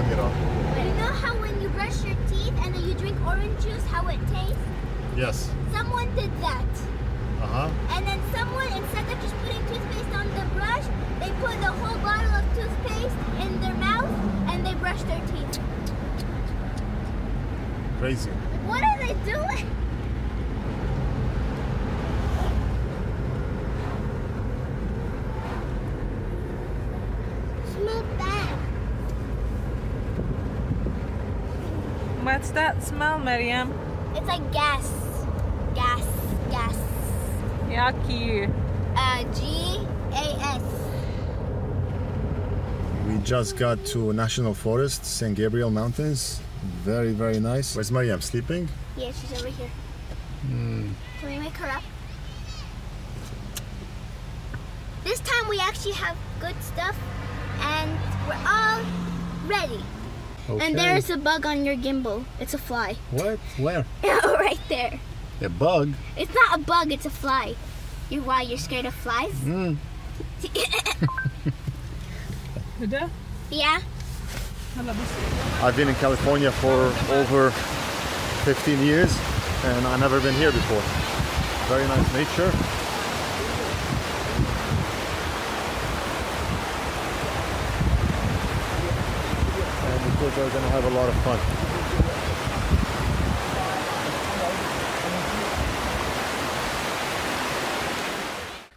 taking it off. You know how when you brush your teeth and then you drink orange juice, how it tastes? Yes. Someone did that. Uh-huh. And then someone, instead of just putting toothpaste on the brush, they put the whole bottle of toothpaste in their mouth and they brush their teeth. Crazy. What are they doing? Smell bad. What's that smell, Miriam? It's like gas. Gas. Yucky. G-A-S. We just got to National Forest, St. Gabriel Mountains. Very, very nice. Where's Mariam? Sleeping? Yeah, she's over here. Can we make her up? This time we actually have good stuff and we're all ready. Okay. And there's a bug on your gimbal. It's a fly. What? Where? Right there. A bug? It's not a bug, it's a fly. Why, you're scared of flies? Yeah. I've been in California for over 15 years and I've never been here before. Very nice nature. And the kids are going to have a lot of fun.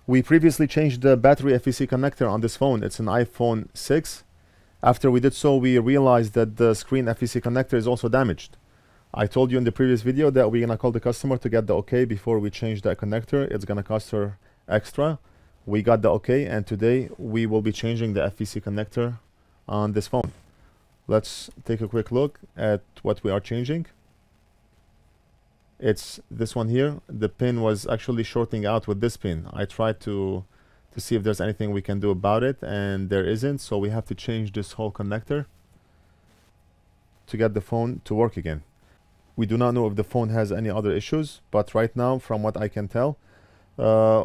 We previously changed the battery FPC connector on this phone. It's an iPhone 6. After we did so, we realized that the Screen FPC connector is also damaged. I told you in the previous video that we're gonna call the customer to get the okay before we change that connector. It's gonna cost her extra. We got the okay, and today we will be changing the FPC connector on this phone. Let's take a quick look at what we are changing. It's this one here. The pin was actually shorting out with this pin. I tried to see if there's anything we can do about it, and there isn't, so we have to change this whole connector to get the phone to work again. We do not know if the phone has any other issues, but right now, from what I can tell,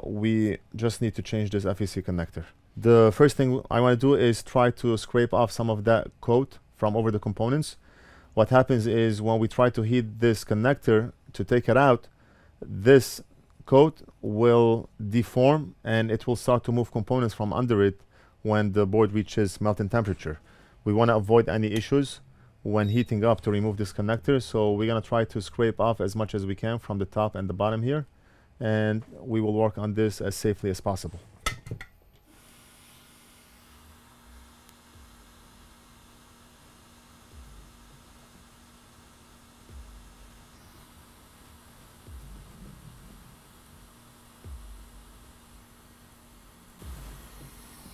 we just need to change this FPC connector. The first thing I want to do is try to scrape off some of that coat from over the components. What happens is when we try to heat this connector to take it out, this coat will deform and it will start to move components from under it when the board reaches melting temperature. We want to avoid any issues when heating up to remove this connector, so we're going to try to scrape off as much as we can from the top and the bottom here, and we will work on this as safely as possible.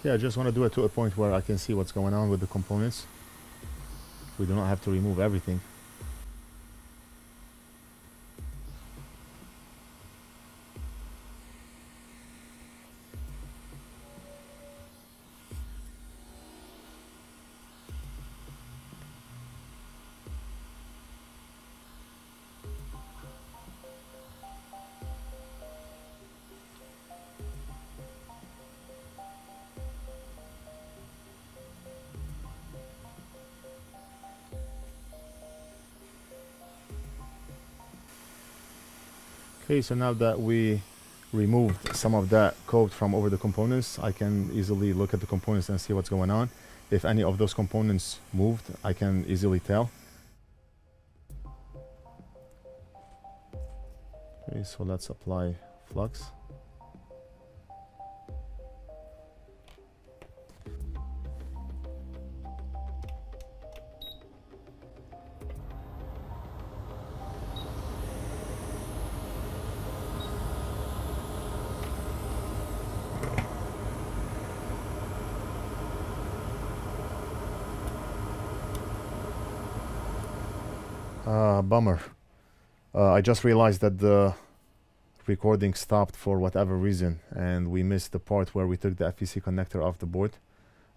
Yeah, I just want to do it to a point where I can see what's going on with the components. We do not have to remove everything. Okay, so now that we removed some of that coat from over the components, I can easily look at the components and see what's going on. If any of those components moved, I can easily tell. Okay, so let's apply Flux. Bummer. I just realized that the recording stopped for whatever reason and we missed the part where we took the FPC connector off the board.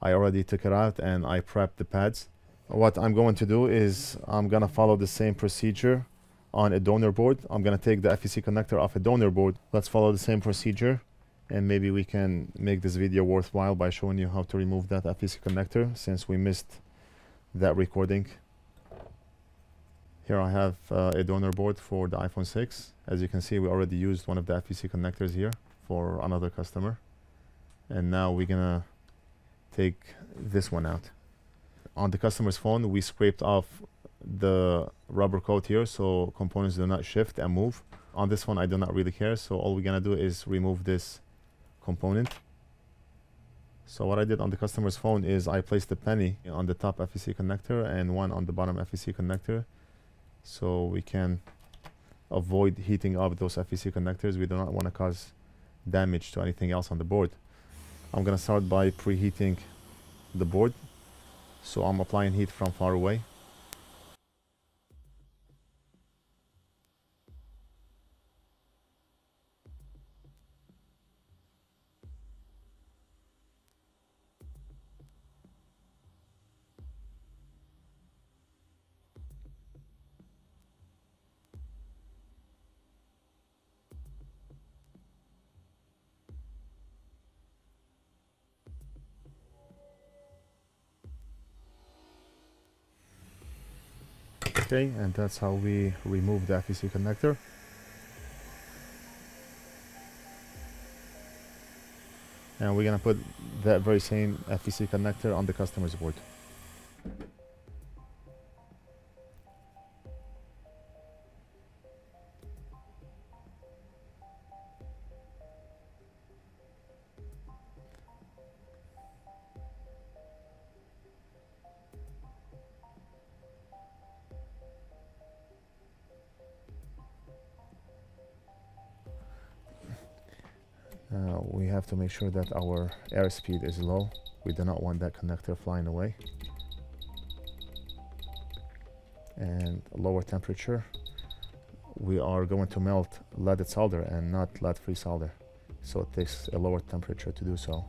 I already took it out and I prepped the pads. What I'm going to do is I'm gonna follow the same procedure on a donor board. I'm gonna take the FPC connector off a donor board. Let's follow the same procedure and maybe we can make this video worthwhile by showing you how to remove that FPC connector, since we missed that recording. Here I have a donor board for the iPhone 6. As you can see, we already used one of the FPC connectors here for another customer. And now we're gonna take this one out. On the customer's phone, we scraped off the rubber coat here so components do not shift and move. On this one, I do not really care, so all we're gonna do is remove this component. So what I did on the customer's phone is I placed a penny on the top FEC connector and one on the bottom FEC connector, so we can avoid heating up those FEC connectors. We do not want to cause damage to anything else on the board. I'm gonna start by preheating the board. So I'm applying heat from far away. Okay, and that's how we remove the FEC connector. And we're gonna put that very same FEC connector on the customer's board. We have to make sure that our airspeed is low. We do not want that connector flying away. And lower temperature. We are going to melt leaded solder and not lead-free solder, so it takes a lower temperature to do so.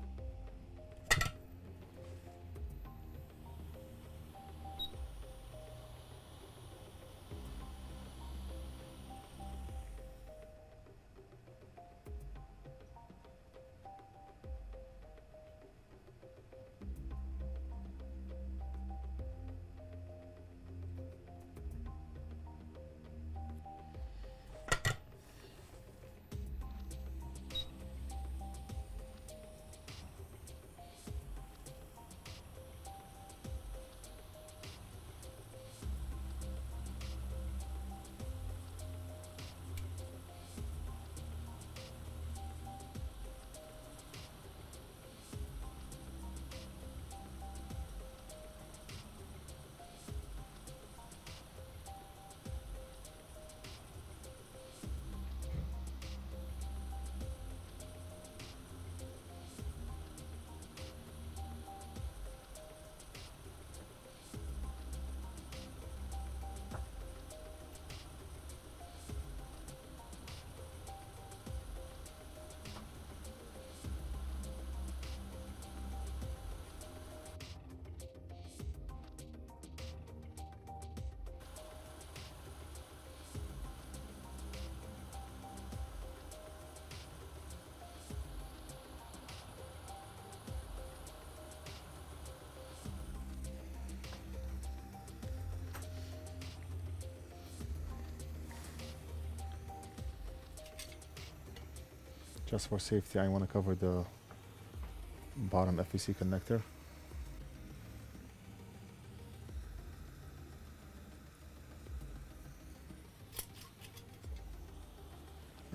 Just for safety, I want to cover the bottom FEC connector.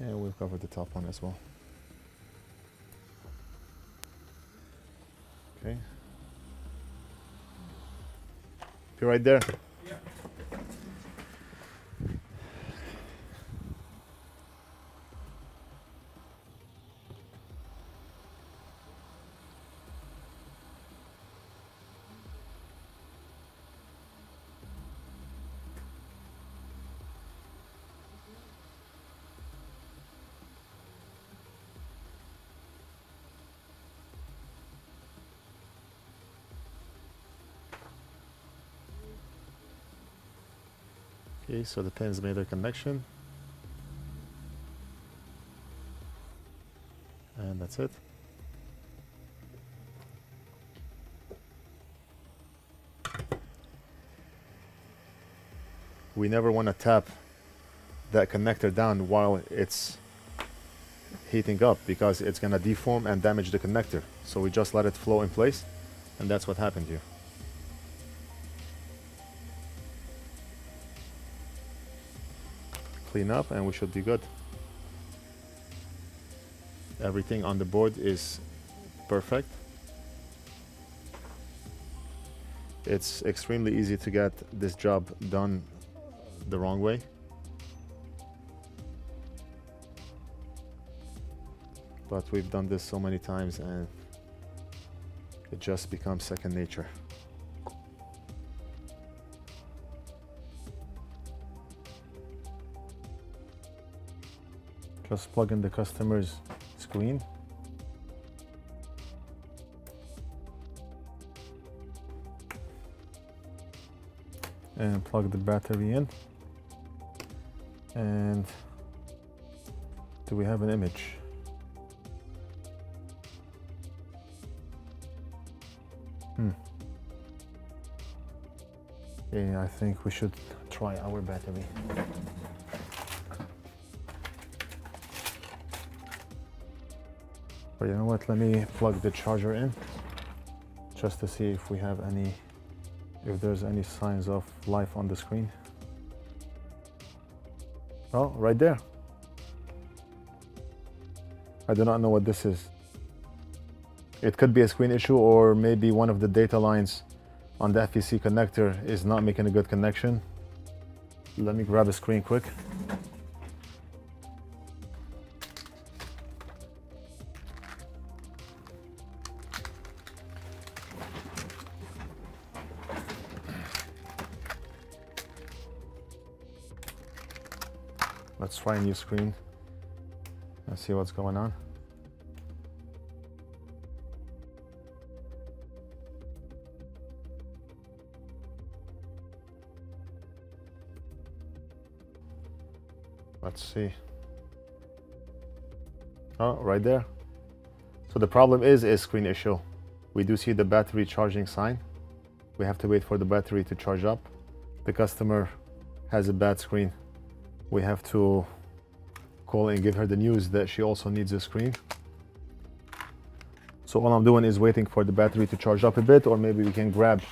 And we'll cover the top one as well. Okay. Be right there. Yeah. Okay, so the pins made a connection. And that's it. we never want to tap that connector down while it's heating up, because it's gonna deform and damage the connector. So we just let it flow in place, and that's what happened here. Clean up and we should be good. Everything on the board is perfect. It's extremely easy to get this job done the wrong way. But we've done this so many times and it just becomes second nature. Just plug in the customer's screen. And plug the battery in. And do we have an image? Yeah, I think we should try our battery. But you know what, let me plug the charger in just to see if we have any, if there's any signs of life on the screen. Oh, right there. I do not know what this is. It could be a screen issue, or maybe one of the data lines on the FPC connector is not making a good connection. Let me grab a screen quick. Let's try a new screen and see what's going on. Let's see. Oh, right there. So the problem is a screen issue. We do see the battery charging sign. We have to wait for the battery to charge up. The customer has a bad screen. We have to call and give her the news that she also needs a screen. So all I'm doing is waiting for the battery to charge up a bit, or maybe we can grab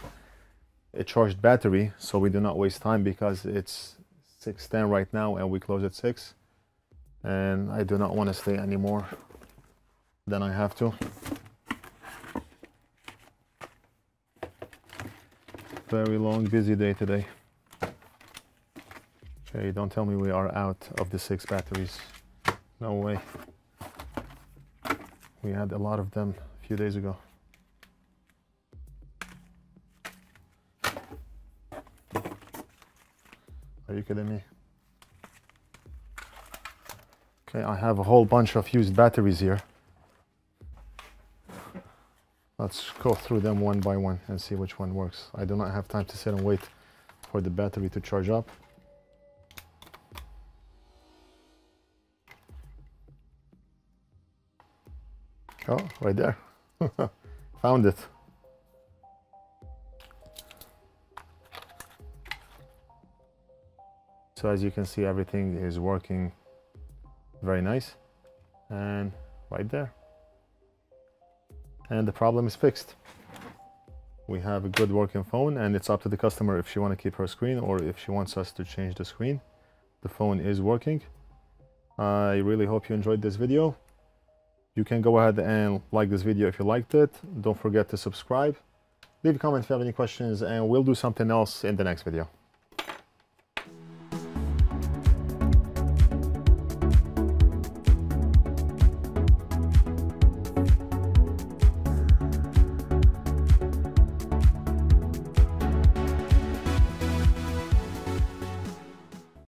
a charged battery so we do not waste time, because it's 6:10 right now and we close at 6, and I do not want to stay any more than I have to. Very long, busy day today. Okay, don't tell me we are out of the 6 batteries. No way. We had a lot of them a few days ago. Are you kidding me? Okay, I have a whole bunch of used batteries here. Let's go through them one by one and see which one works. I do not have time to sit and wait for the battery to charge up. Oh, right there. Found it. So as you can see, everything is working very nice, and right there. And the problem is fixed. We have a good working phone, and it's up to the customer if she wants to keep her screen or if she wants us to change the screen. The phone is working. I really hope you enjoyed this video. You can go ahead and like this video if you liked it. Don't forget to subscribe. Leave a comment if you have any questions, and we'll do something else in the next video.